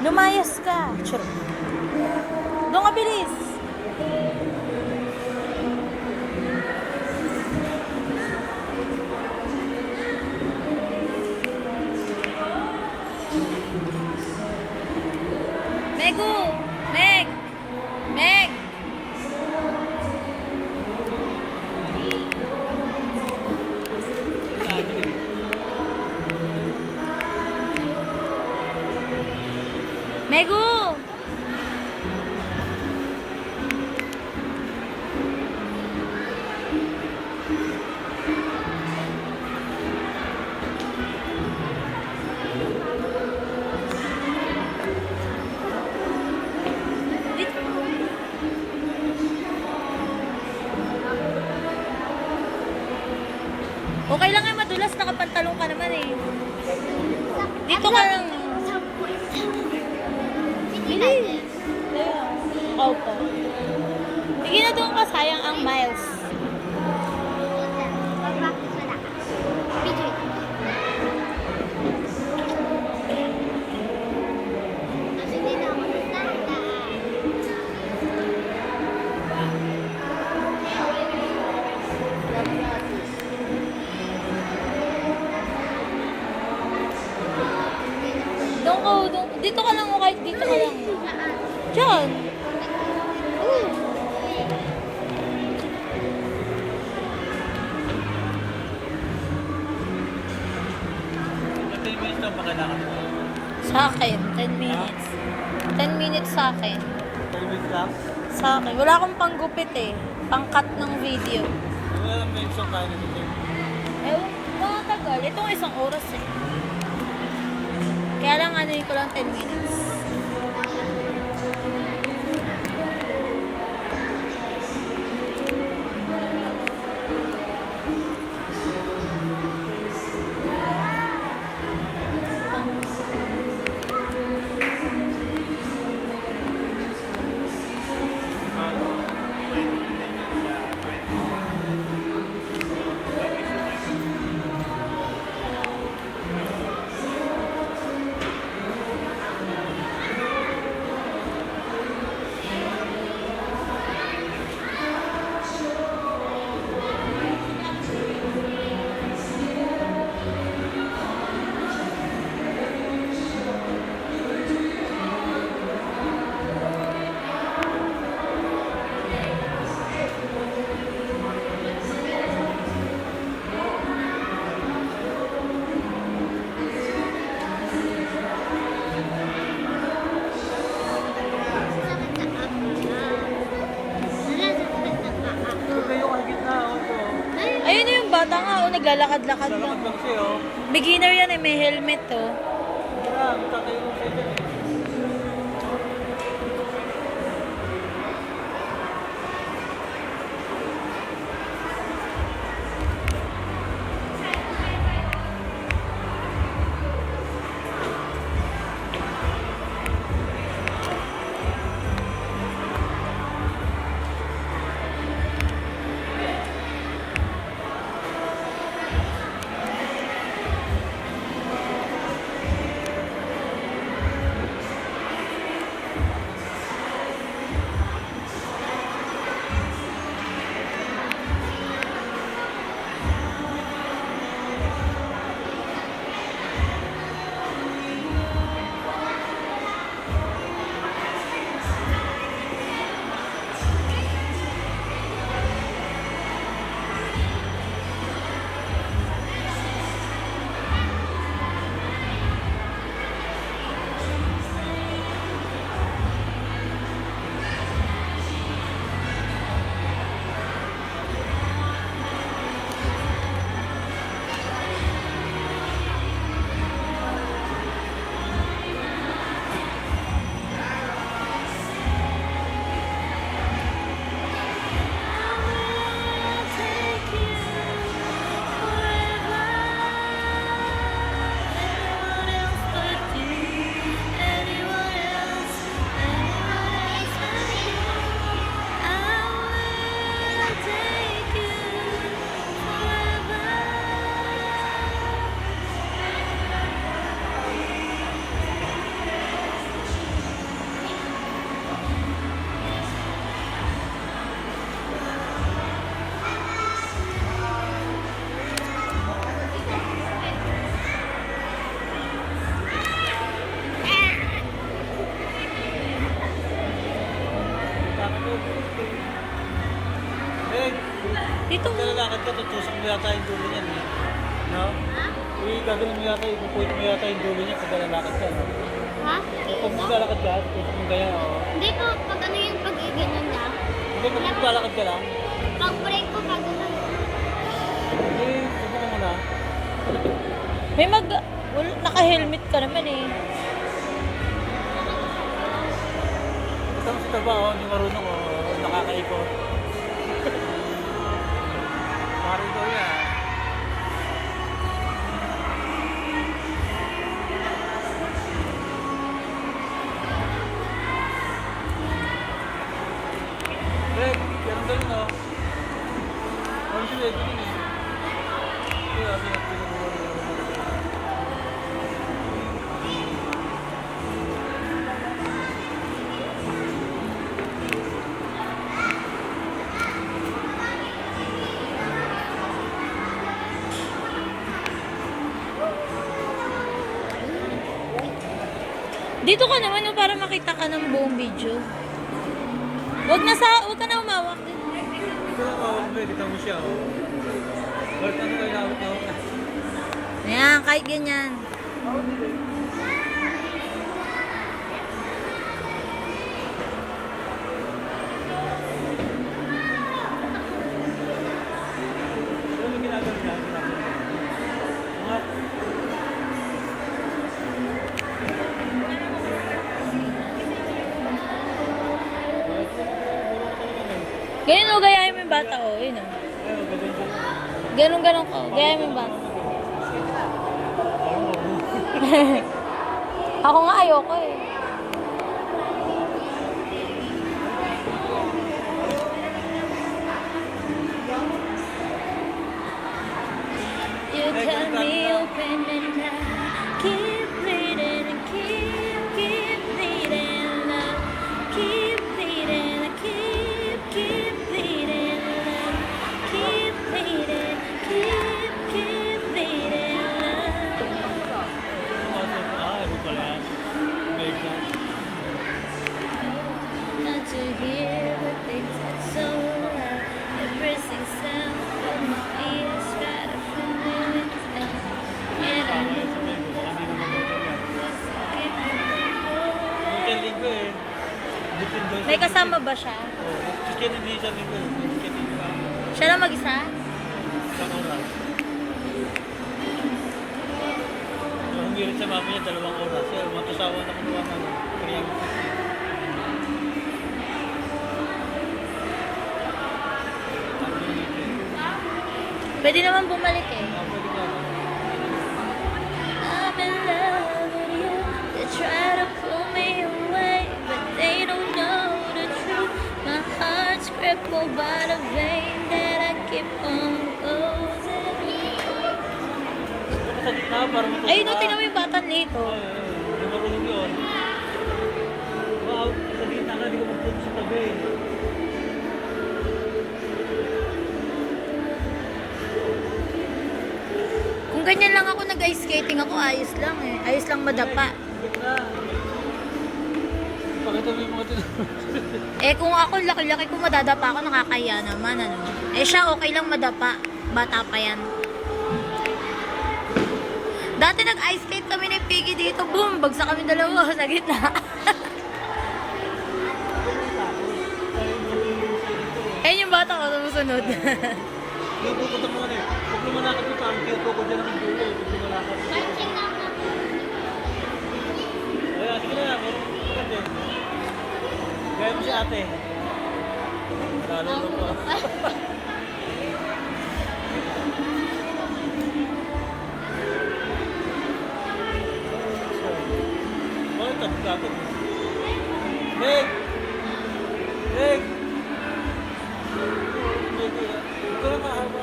Lumayas ka. Sure. Doon ka bilis. Megu! Meg! Meg! Megu! Okay lang nga madulas, nakapantalong ka naman eh. Dito ka lang. Bilis. Ikaw po. Sige na doon ka, sayang ang miles. Dito ka lang, kahit dito ka lang. Diyan. Sa akin, 10 minutes. 10 minutes sa akin. 10 minutes lang? Sa akin. Wala akong panggupit eh. Pang-cut ng video. Wala lang ba yung isang kain nito? Mga tagal. Itong isang oras eh. Kaya lang ano ko lang 10 minutes. Ayun na yung bata nga, oh, naglalakad-lakad lang. Lalakad lang siya, oh. Beginner yan eh, may helmet oh. Tara, tatayo mo siya dyan eh. lalakad ka, tutusok mo yata yung dulo niyan. Eh. No? Ha? Gagawin mo yata, ipupuit mo yata yung dulo niya pag lalakad ka. No? Ha? Pag maglalakad ka, tutusok mo ganyan. Oh. Hindi po, pag ano yung pag-iganon lang. Hindi, pag maglalakad ka lang. Pag break ko, pag ganun. Hindi, subukan mo na. May naka-helmet ka naman eh. Ito mo si Taba, oh, hindi marunong, oh, nakakaikot. Marito yan. Greg, ganun ganun, oh. Ano siya, ito din eh. Kaya, pinagpinagawa niya. Dito ka naman no, para makita ka ng buong video. Wag ka na umawak. Ito lang, oh, kita mo siya, oh. Bakit ano kayo nawak na? Ayan, kahit ganyan. Ano yung ginagawa niya? Mga Ganyan o, gayahin mo yung bata o. Yun o. Ganun ko. Gayahin mo yung bata. Ako nga ayoko eh. You cut me open and I keep bleeding and keep bleeding love. Keep bleeding, I keep bleeding love. Keep bleeding, keep bleeding love. ano pala yan? May class. Not to hear the things that so loud. Every single sound from my ears try to fill me with doubt. And I Tama yun sa may baka hindi naman magagawa. Yung kay Linggo eh. Butin daw May siya. kasama ba siya? Si Kennedy siya Linggo. Si Kennedy ba? Siya lang mag-isa? Isang oras. So, humirit sa mami niya 2 oras. Sir, matusawa na kinuha na. 350. Pwede naman bumalik eh. Pwede ka. I'm in love with you. They try to pull me away, but they don't know the truth. My heart's crippled by the vein that I keep on closing. Baka sa gitna para matusawa. Ayun o, tingnan mo yung bata nito. Hindi marunong yun. Wow, sa gitna ka, hindi ko magpunta sa tabi. Kung ganyan lang ako nag-ice skating ako, ayos lang eh. Ayos lang madapa. Gitna. Pakita mo yung mga tinanong. Eh kung ako, laki-laki ko madadapa ako, nakakaya naman ano. Eh siya okay lang madapa. Bata pa yan. Dati nag-ice skate kami ni Piggy dito. Boom! Bagsak kami dalawa sa gitna. Ayun yung bata ko sumusunod. Yung pupunta mo ano eh. Pag lumalakad mo, parang kiyoko ko dyan ang dulo eh. Pag lumalakad. Searching lang na po. Kaya, sige na, meron ko din. Gaya mo si ate. Lalo mo pa. Bakit tabi-tabi? Meg! Meg! Ito na mahaba.